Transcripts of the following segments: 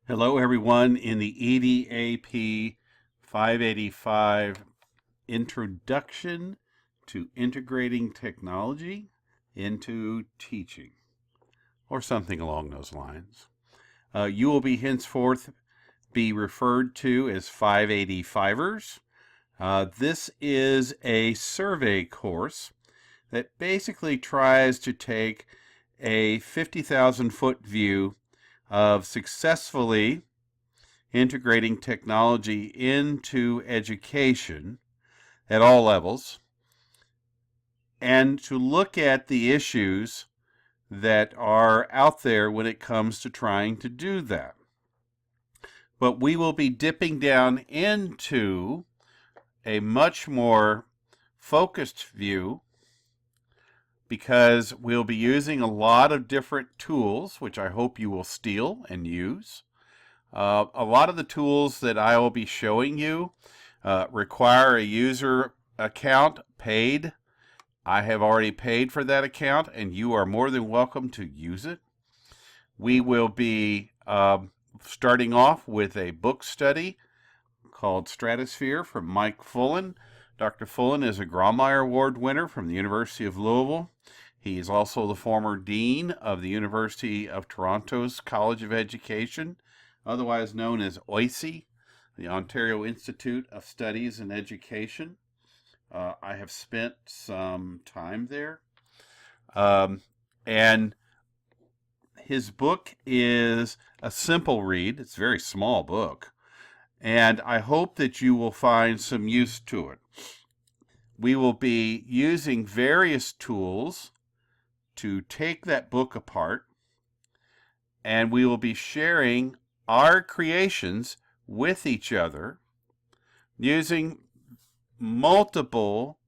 Hello, everyone, in the EDAP585 Introduction to Integrating Technology into Teaching, or something along those lines. You will be henceforth be referred to as 585ers. This is a survey course that basically tries to take a 50,000-foot view of successfully integrating technology into education at all levels, and to look at the issues that are out there when it comes to trying to do that. But we will be dipping down into a much more focused view because we'll be using a lot of different tools, which I hope you will steal and use. A lot of the tools that I will be showing you require a user account paid. I have already paid for that account, and you are more than welcome to use it. We will be starting off with a book study called Stratosphere from Mike Fullen. Dr. Fullen is a Grawemeyer Award winner from the University of Louisville. He is also the former dean of the University of Toronto's College of Education, otherwise known as OISE, the Ontario Institute of Studies in Education. I have spent some time there. And his book is a simple read. It's a very small book. And I hope that you will find some use to it. We will be using various tools to take that book apart, and we will be sharing our creations with each other using multiple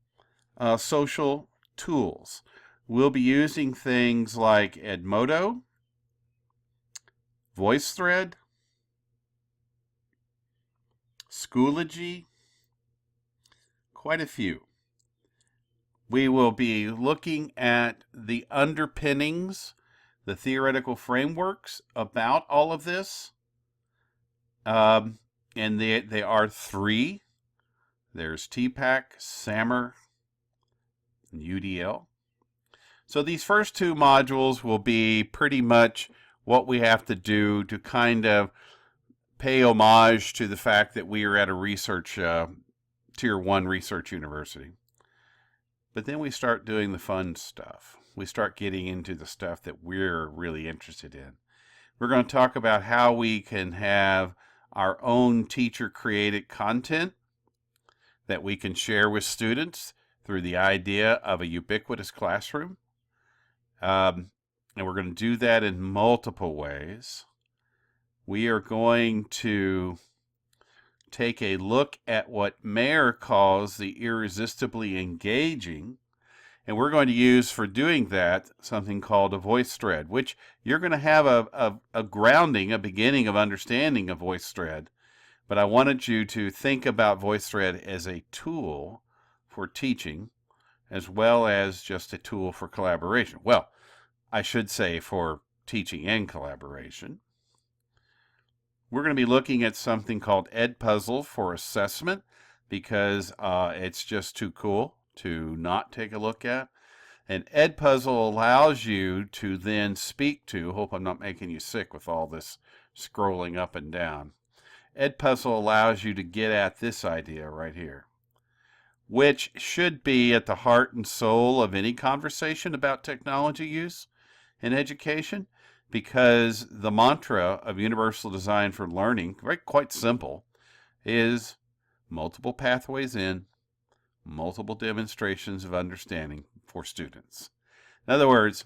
social tools. We'll be using things like Edmodo, VoiceThread, Schoology, quite a few. We will be looking at the underpinnings, the theoretical frameworks about all of this. And they are three. There's TPAC, SAMR, and UDL. So these first two modules will be pretty much what we have to do to kind of pay homage to the fact that we are at a research, tier 1 research university. But then we start doing the fun stuff. We start getting into the stuff that we're really interested in. We're going to talk about how we can have our own teacher-created content that we can share with students through the idea of a ubiquitous classroom. And we're going to do that in multiple ways. We are going to take a look at what Mayer calls the irresistibly engaging, and we're going to use for doing that something called a VoiceThread, which you're going to have a grounding, a beginning of understanding of VoiceThread. But I wanted you to think about VoiceThread as a tool for teaching as well as just a tool for collaboration. Well, I should say for teaching and collaboration. We're going to be looking at something called Edpuzzle for assessment because it's just too cool to not take a look at. And Edpuzzle allows you to then speak to, hope I'm not making you sick with all this scrolling up and down. Edpuzzle allows you to get at this idea right here, which should be at the heart and soul of any conversation about technology use in education, because the mantra of universal design for learning, quite simple, is multiple pathways in, multiple demonstrations of understanding for students. In other words,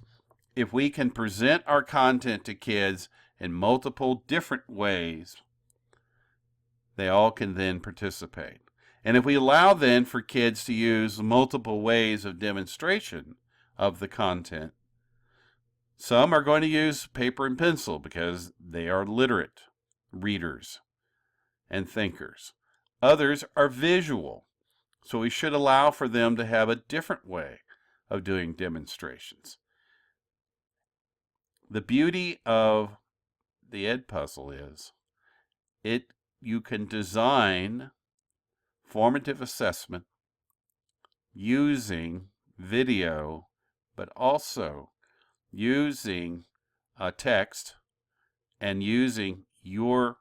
if we can present our content to kids in multiple different ways, they all can then participate. And if we allow then for kids to use multiple ways of demonstration of the content, some are going to use paper and pencil because they are literate readers and thinkers. Others are visual, so we should allow for them to have a different way of doing demonstrations. The beauty of the Edpuzzle is you can design formative assessment using video, but also using text and using your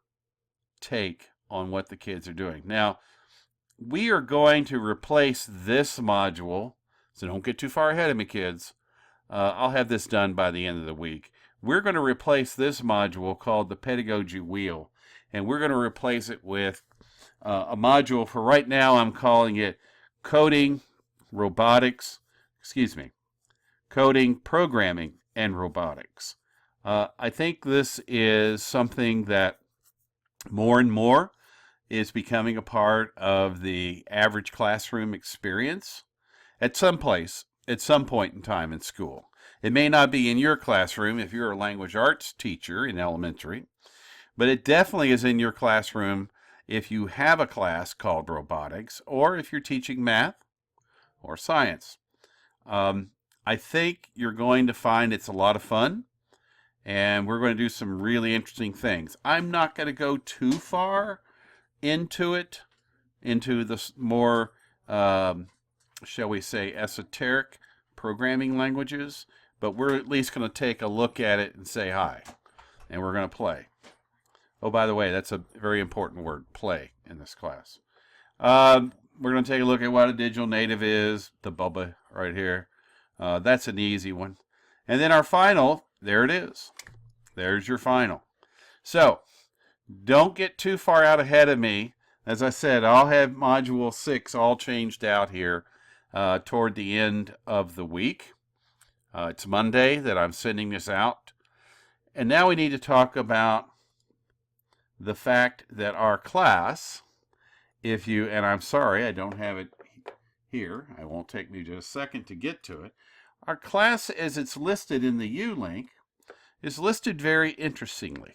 take on what the kids are doing. Now, we are going to replace this module, so don't get too far ahead of me, kids. I'll have this done by the end of the week. We're going to replace this module called the Pedagogy Wheel, and we're going to replace it with a module for right now. I'm calling it Coding, Coding, Programming, and Robotics. I think this is something that more and more is becoming a part of the average classroom experience at some point in time in school. It may not be in your classroom if you're a language arts teacher in elementary, but it definitely is in your classroom if you have a class called robotics or if you're teaching math or science. I think you're going to find it's a lot of fun, and we're going to do some really interesting things. I'm not going to go too far into the more, shall we say, esoteric programming languages, but we're at least going to take a look at it and say hi, and we're going to play. Oh, by the way, that's a very important word, play, in this class. We're going to take a look at what a digital native is, the bubba right here. That's an easy one. And then our final, there it is. There's your final. So, don't get too far out ahead of me. As I said, I'll have Module 6 all changed out here toward the end of the week. It's Monday that I'm sending this out. And now we need to talk about the fact that our class, and I'm sorry I don't have it here. It won't take me just a second to get to it. Our class, as it's listed in the U-link, is listed very interestingly.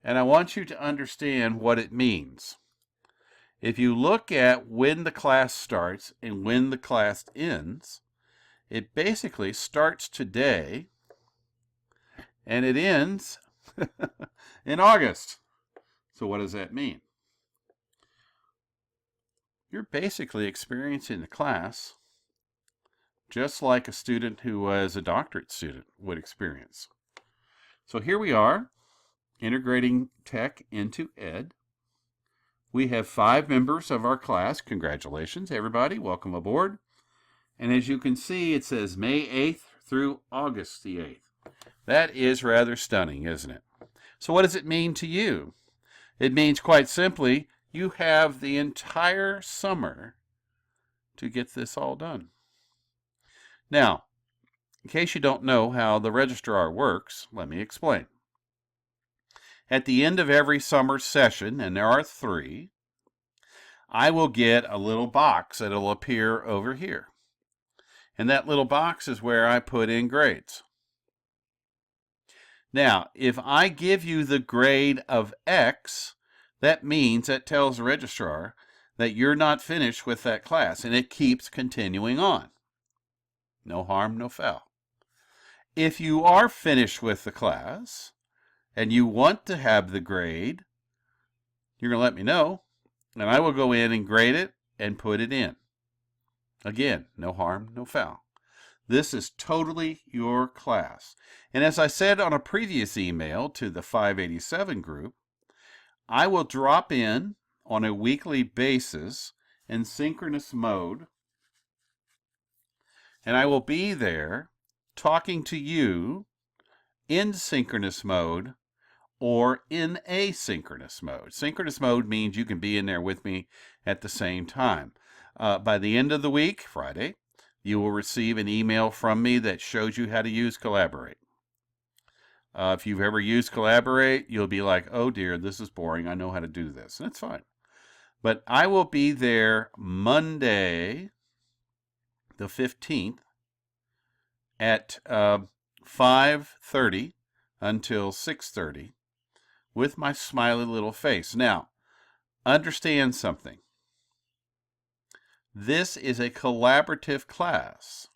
And I want you to understand what it means. If you look at when the class starts and when the class ends, it basically starts today and it ends in August. So what does that mean? You're basically experiencing the class just like a student who was a doctorate student would experience. So here we are, integrating tech into ed. We have 5 members of our class. Congratulations, everybody. Welcome aboard. And as you can see, it says May 8th through August the 8th. That is rather stunning, isn't it? So what does it mean to you? It means, quite simply, you have the entire summer to get this all done. Now, in case you don't know how the registrar works, let me explain. At the end of every summer session, and there are 3, I will get a little box that will appear over here. And that little box is where I put in grades. Now, if I give you the grade of X, that tells the registrar that you're not finished with that class, and it keeps continuing on. No harm, no foul. If you are finished with the class, and you want to have the grade, you're going to let me know, and I will go in and grade it and put it in. Again, no harm, no foul. This is totally your class. And as I said on a previous email to the 587 group, I will drop in on a weekly basis in synchronous mode, and I will be there talking to you in synchronous mode or in asynchronous mode. Synchronous mode means you can be in there with me at the same time. By the end of the week, Friday, you will receive an email from me that shows you how to use Collaborate. If you've ever used Collaborate, you'll be like, oh dear, this is boring. I know how to do this. And that's fine. But I will be there Monday, the 15th, at 5:30 until 6:30 with my smiley little face. Now, understand something. This is a collaborative class.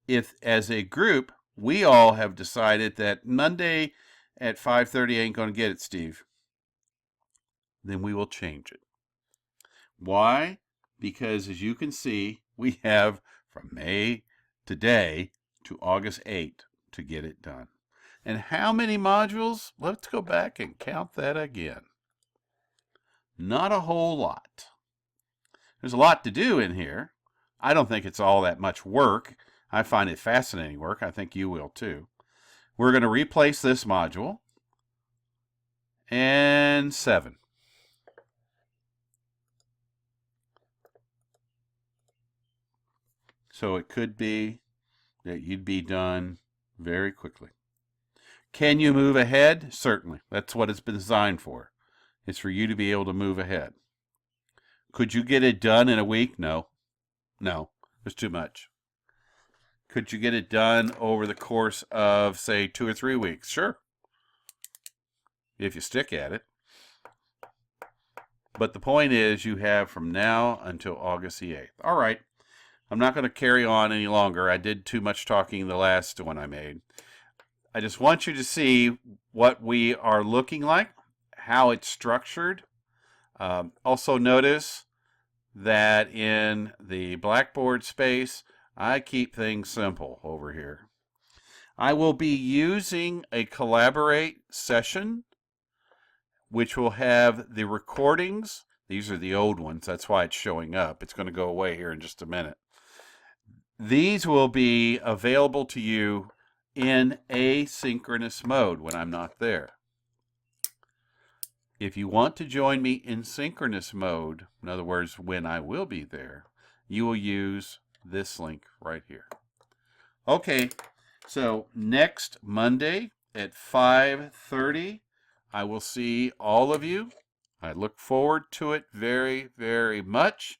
If, as a group, we all have decided that Monday at 5:30 ain't going to get it, Steve. then we will change it. Why? Because as you can see, we have from May today to August 8th to get it done. And how many modules? Let's go back and count that again. Not a whole lot. There's a lot to do in here. I don't think it's all that much work. I find it fascinating work. I think you will too. We're going to replace this module and 7. So it could be that you'd be done very quickly. Can you move ahead? Certainly. That's what it's been designed for. It's for you to be able to move ahead. Could you get it done in a week? No. No. There's too much. Could you get it done over the course of, say, 2 or 3 weeks? Sure. If you stick at it. But the point is you have from now until August the 8th. All right. I'm not going to carry on any longer. I did too much talking the last one I made. I just want you to see what we are looking like, how it's structured. Also notice that in the Blackboard space, I keep things simple over here. I will be using a Collaborate session, which will have the recordings. These are the old ones. That's why it's showing up. It's going to go away here in just a minute. These will be available to you in asynchronous mode when I'm not there. If you want to join me in synchronous mode, in other words, when I will be there, you will use this link right here. Okay, so next Monday at 5:30, I will see all of you. I look forward to it very, very much.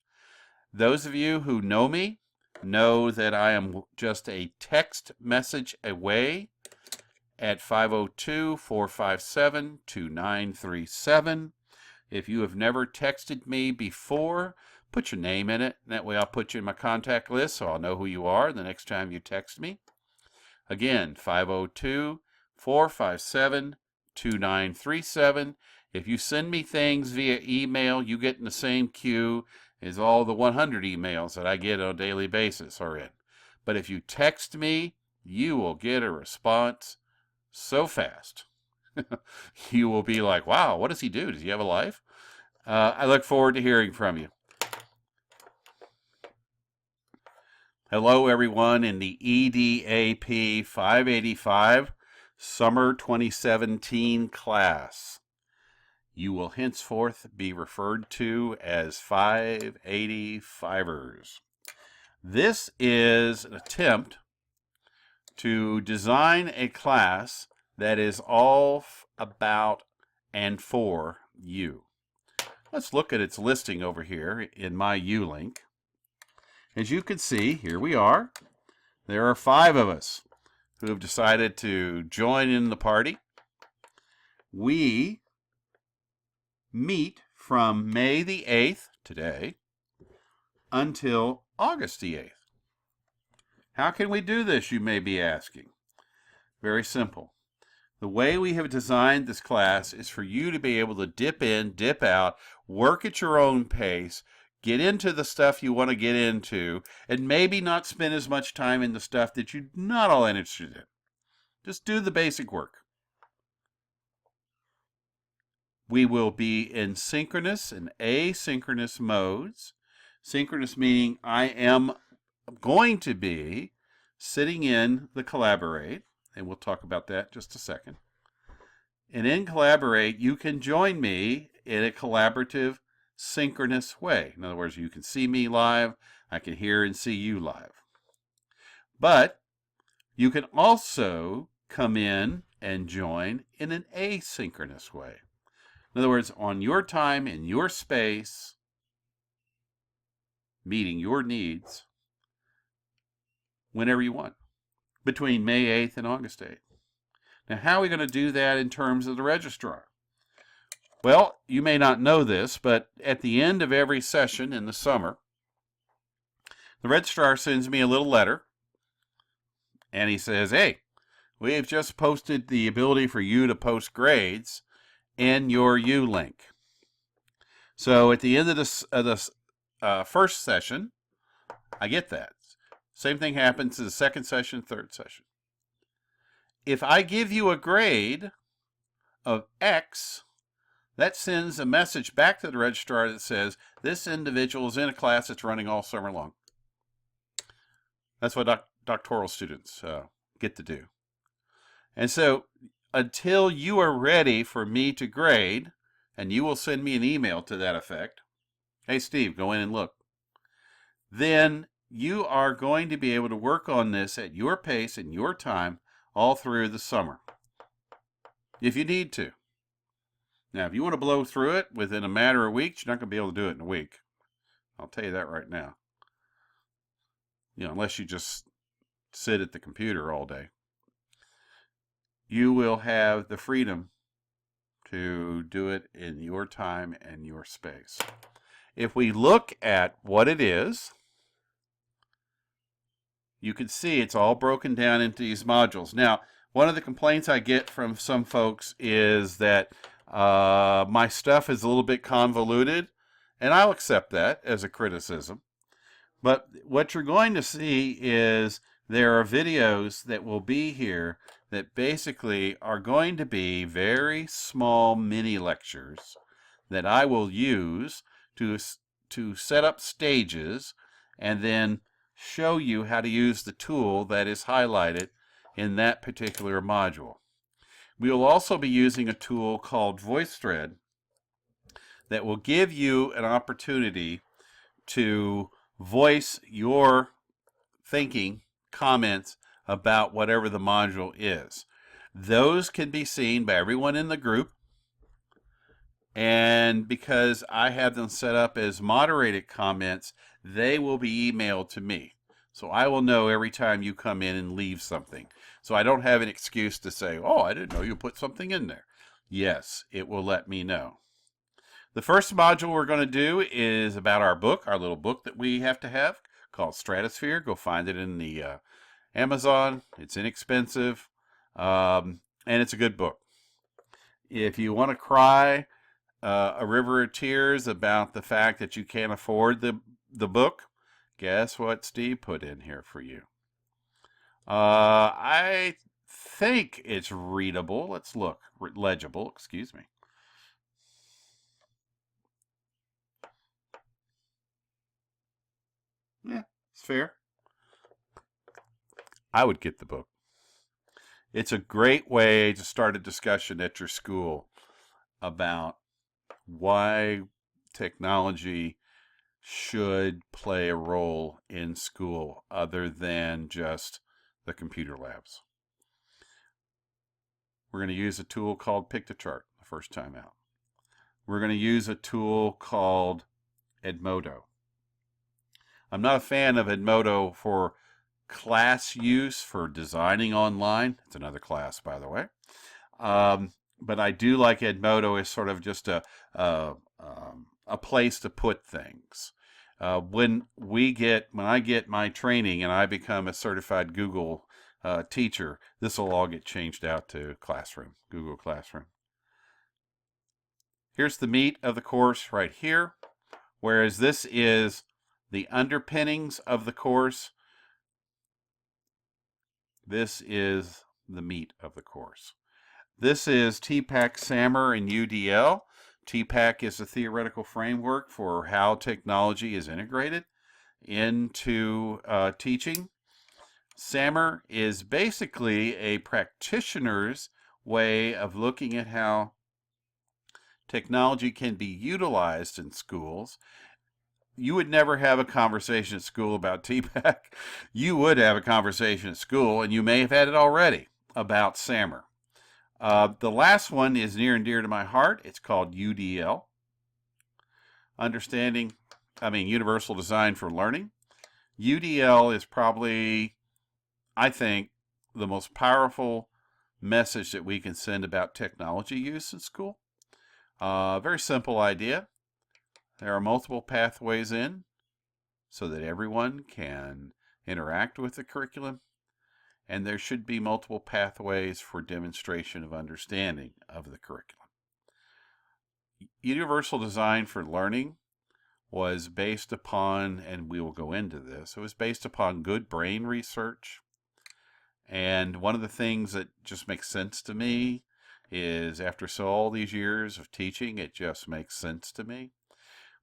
Those of you who know me know that I am just a text message away at 502-457-2937. If you have never texted me before, put your name in it. That way I'll put you in my contact list so I'll know who you are the next time you text me. Again, 502-457-2937. If you send me things via email, you get in the same queue as all the 100 emails that I get on a daily basis are in. But if you text me, you will get a response so fast. You will be like, wow, what does he do? Does he have a life? I look forward to hearing from you. Hello, everyone, in the EDAP585 Summer 2017 class. You will henceforth be referred to as 585ers. This is an attempt to design a class that is all about and for you. Let's look at its listing over here in my U-Link. As you can see, here we are. There are 5 of us who have decided to join in the party. We meet from May the 8th, today, until August the 8th. How can we do this, you may be asking? Very simple. The way we have designed this class is for you to be able to dip in, dip out, work at your own pace, get into the stuff you want to get into, and maybe not spend as much time in the stuff that you're not all interested in. Just do the basic work. We will be in synchronous and asynchronous modes. Synchronous meaning I am going to be sitting in the Collaborate, and we'll talk about that in just a second. And in Collaborate, you can join me in a collaborative, synchronous way. In other words, you can see me live, I can hear and see you live. But you can also come in and join in an asynchronous way. In other words, on your time, in your space, meeting your needs whenever you want, between May 8th and August 8th. Now, how are we going to do that in terms of the registrar? Well, you may not know this, but at the end of every session in the summer, the registrar sends me a little letter, and he says, hey, we have just posted the ability for you to post grades in your U-Link. So at the end of this first session, I get that. Same thing happens to the second session, third session. If I give you a grade of X, that sends a message back to the registrar that says this individual is in a class that's running all summer long. That's what doctoral students get to do. And so until you are ready for me to grade, and you will send me an email to that effect, hey Steve, go in and look, then you are going to be able to work on this at your pace and your time all through the summer, if you need to. Now, if you want to blow through it within a matter of weeks, you're not going to be able to do it in a week. I'll tell you that right now. Unless you just sit at the computer all day. You will have the freedom to do it in your time and your space. If we look at what it is, you can see it's all broken down into these modules. Now, one of the complaints I get from some folks is that my stuff is a little bit convoluted, and I'll accept that as a criticism. But what you're going to see is there are videos that will be here that basically are going to be very small mini lectures that I will use to set up stages and then show you how to use the tool that is highlighted in that particular module. We will also be using a tool called VoiceThread that will give you an opportunity to voice your thinking, comments about whatever the module is. Those can be seen by everyone in the group, and because I have them set up as moderated comments, they will be emailed to me. So I will know every time you come in and leave something. So I don't have an excuse to say, oh, I didn't know you put something in there. Yes, it will let me know. The first module we're going to do is about our book, our little book that we have to have called Stratosphere. Go find it in the Amazon. It's inexpensive, and it's a good book. If you want to cry a river of tears about the fact that you can't afford the book, guess what Steve put in here for you? I think it's readable. Let's look. Legible, excuse me. Yeah, it's fair. I would get the book. It's a great way to start a discussion at your school about why technology should play a role in school other than just the computer labs. We're going to use a tool called Pictochart the first time out. We're going to use a tool called Edmodo. I'm not a fan of Edmodo for class use, for designing online. It's another class, by the way. But I do like Edmodo as sort of just a place to put things. When I get my training and I become a certified Google teacher, this will all get changed out to Classroom, Google Classroom. Here's the meat of the course right here, whereas this is the underpinnings of the course. This is the meat of the course. This is TPAC, SAMR, and UDL. TPAC is a theoretical framework for how technology is integrated into teaching. SAMR is basically a practitioner's way of looking at how technology can be utilized in schools. You would never have a conversation at school about TPAC. You would have a conversation at school, and you may have had it already, about SAMR. The last one is near and dear to my heart. It's called UDL. Universal Design for Learning. UDL is probably, I think, the most powerful message that we can send about technology use in school. Very simple idea. There are multiple pathways in so that everyone can interact with the curriculum, and there should be multiple pathways for demonstration of understanding of the curriculum. universal design for learning was based upon, and we will go into this, it was based upon good brain research. And one of the things that just makes sense to me is, after all these years of teaching, it just makes sense to me.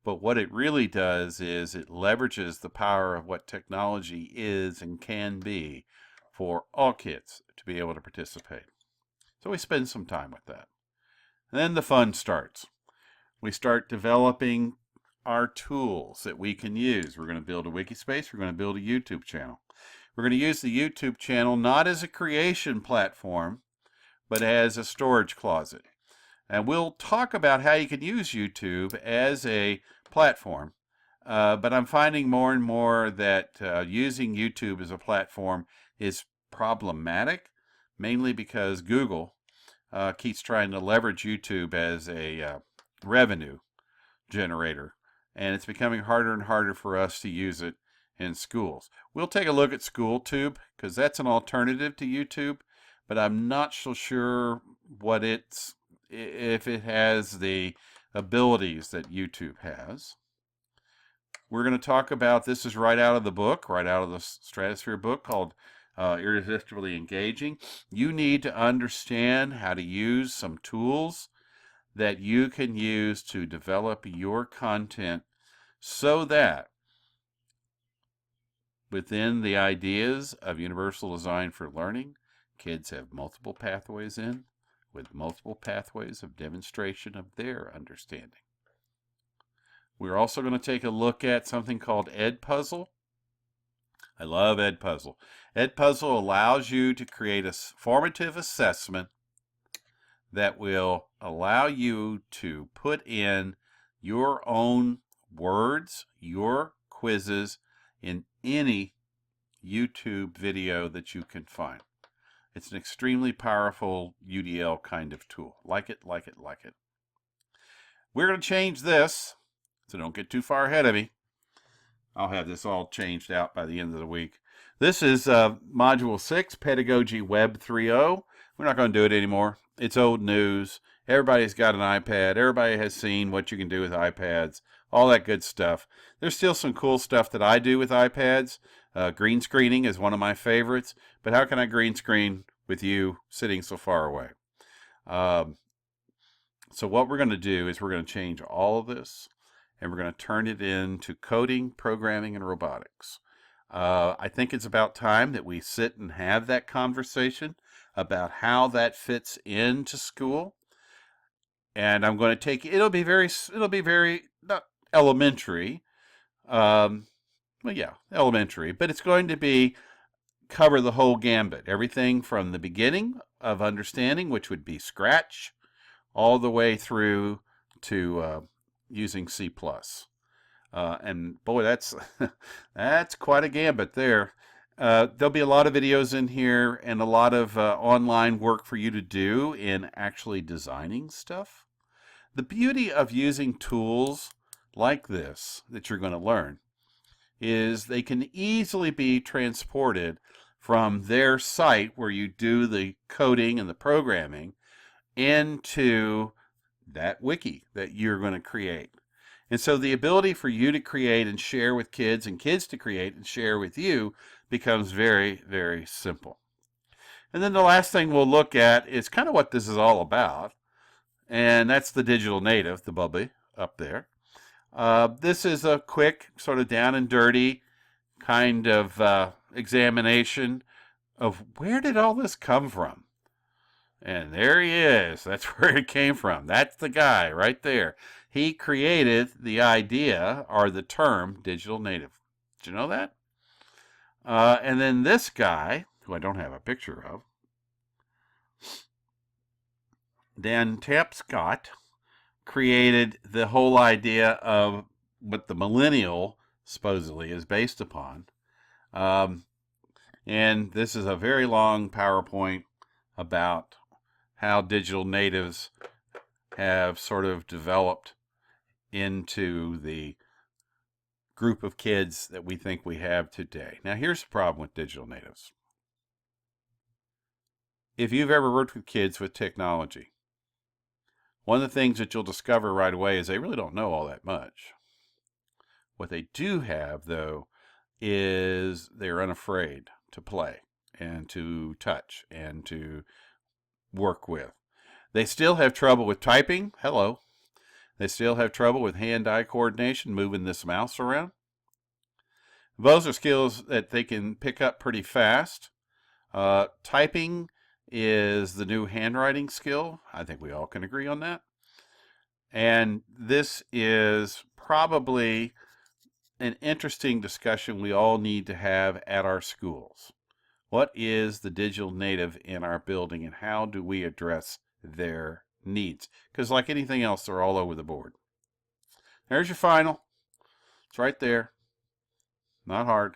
But what it really does is it leverages the power of what technology is and can be for all kids to be able to participate. So we spend some time with that. And then the fun starts. We start developing our tools that we can use. We're going to build a wiki space. We're going to build a YouTube channel. We're going to use the YouTube channel not as a creation platform, but as a storage closet. And we'll talk about how you can use YouTube as a platform. But I'm finding more and more that using YouTube as a platform is problematic, mainly because Google keeps trying to leverage YouTube as a revenue generator. And it's becoming harder and harder for us to use it in schools. We'll take a look at SchoolTube, because that's an alternative to YouTube, but I'm not so sure if it has the abilities that YouTube has. We're going to talk about, this is right out of the book, right out of the Stratosphere book, called Irresistibly Engaging. You need to understand how to use some tools that you can use to develop your content, so that within the ideas of universal design for learning, kids have multiple pathways in, with multiple pathways of demonstration of their understanding. We're also going to take a look at something called Edpuzzle. I love Edpuzzle. Edpuzzle allows you to create a formative assessment that will allow you to put in your own words, your quizzes, in any YouTube video that you can find. It's an extremely powerful UDL kind of tool. Like it, like it, like it. We're going to change this, so don't get too far ahead of me. I'll have this all changed out by the end of the week. This is Module 6, Pedagogy Web 3.0. We're not going to do it anymore. It's old news. Everybody's got an iPad. Everybody has seen what you can do with iPads. All that good stuff. There's still some cool stuff that I do with iPads. Green screening is one of my favorites. But how can I green screen with you sitting so far away? So what we're going to do is we're going to change all of this, and we're going to turn it into coding, programming, and robotics. I think it's about time that we sit and have that conversation about how that fits into school. And I'm going to take, it'll be very not elementary. Well, yeah, elementary, but it's going to cover the whole gambit. Everything from the beginning of understanding, which would be Scratch, all the way through to using C++. And boy, that's quite a gambit there. There'll be a lot of videos in here and a lot of online work for you to do in actually designing stuff. The beauty of using tools like this that you're going to learn is they can easily be transported from their site where you do the coding and the programming into that wiki that you're going to create. And so the ability for you to create and share with kids, and kids to create and share with you, becomes very, very simple. And then the last thing we'll look at is kind of what this is all about, and that's the digital native, the bubbly up there. This is a quick, sort of down and dirty kind of examination of where did all this come from. And there he is. That's where it came from. That's the guy right there. He created the idea, or the term, digital native. Did you know that? And then this guy, who I don't have a picture of, Dan Tapscott, created the whole idea of what the millennial supposedly is based upon. And this is a very long PowerPoint about how digital natives have sort of developed into the group of kids that we think we have today. Now, here's the problem with digital natives. If you've ever worked with kids with technology, one of the things that you'll discover right away is they really don't know all that much. What they do have, though, is they're unafraid to play and to touch and to work with. They still have trouble with typing. Hello. They still have trouble with hand-eye coordination, moving this mouse around. Those are skills that they can pick up pretty fast. Typing is the new handwriting skill. I think we all can agree on that. And this is probably an interesting discussion we all need to have at our schools. What is the digital native in our building, and how do we address their needs? Because like anything else, they're all over the board. There's your final. It's right there. Not hard.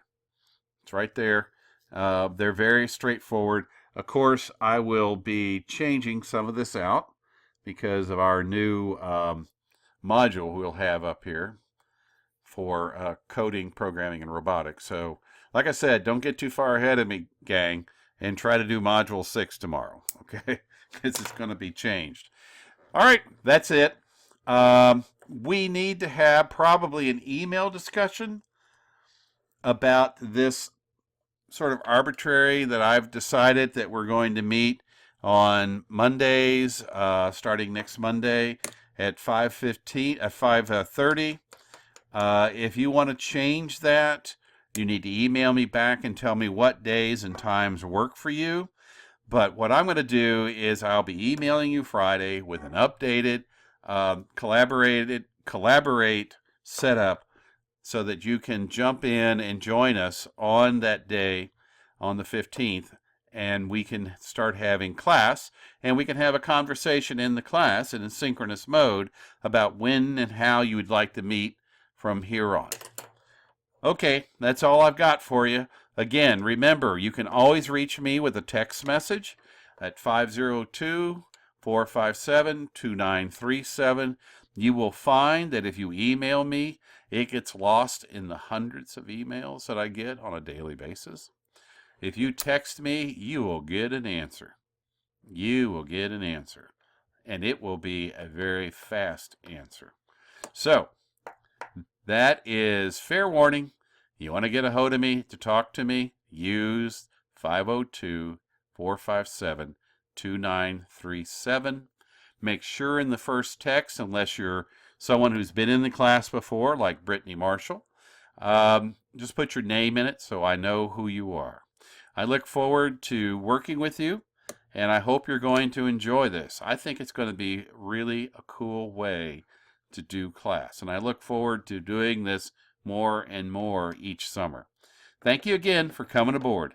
It's right there. They're very straightforward. Of course, I will be changing some of this out because of our new module we'll have up here for coding, programming, and robotics. So, like I said, don't get too far ahead of me, gang, and try to do Module 6 tomorrow, okay? Because it's going to be changed. All right, that's it. We need to have probably an email discussion about this sort of arbitrary that I've decided that we're going to meet on Mondays, starting next Monday at 5:30. If you want to change that, you need to email me back and tell me what days and times work for you. But what I'm going to do is I'll be emailing you Friday with an updated, collaborate setup so that you can jump in and join us on that day, on the 15th, and we can start having class, and we can have a conversation in the class in a synchronous mode about when and how you would like to meet from here on. Okay, that's all I've got for you. Again, remember, you can always reach me with a text message at 502-457-2937. You will find that if you email me, it gets lost in the hundreds of emails that I get on a daily basis. If you text me, you will get an answer. You will get an answer. And it will be a very fast answer. So, that is fair warning. You want to get a hold of me to talk to me, use 502-457-2937. Make sure in the first text, unless you're someone who's been in the class before, like Brittany Marshall, just put your name in it so I know who you are. I look forward to working with you, and I hope you're going to enjoy this. I think it's going to be really a cool way to do class, and I look forward to doing this more and more each summer. Thank you again for coming aboard.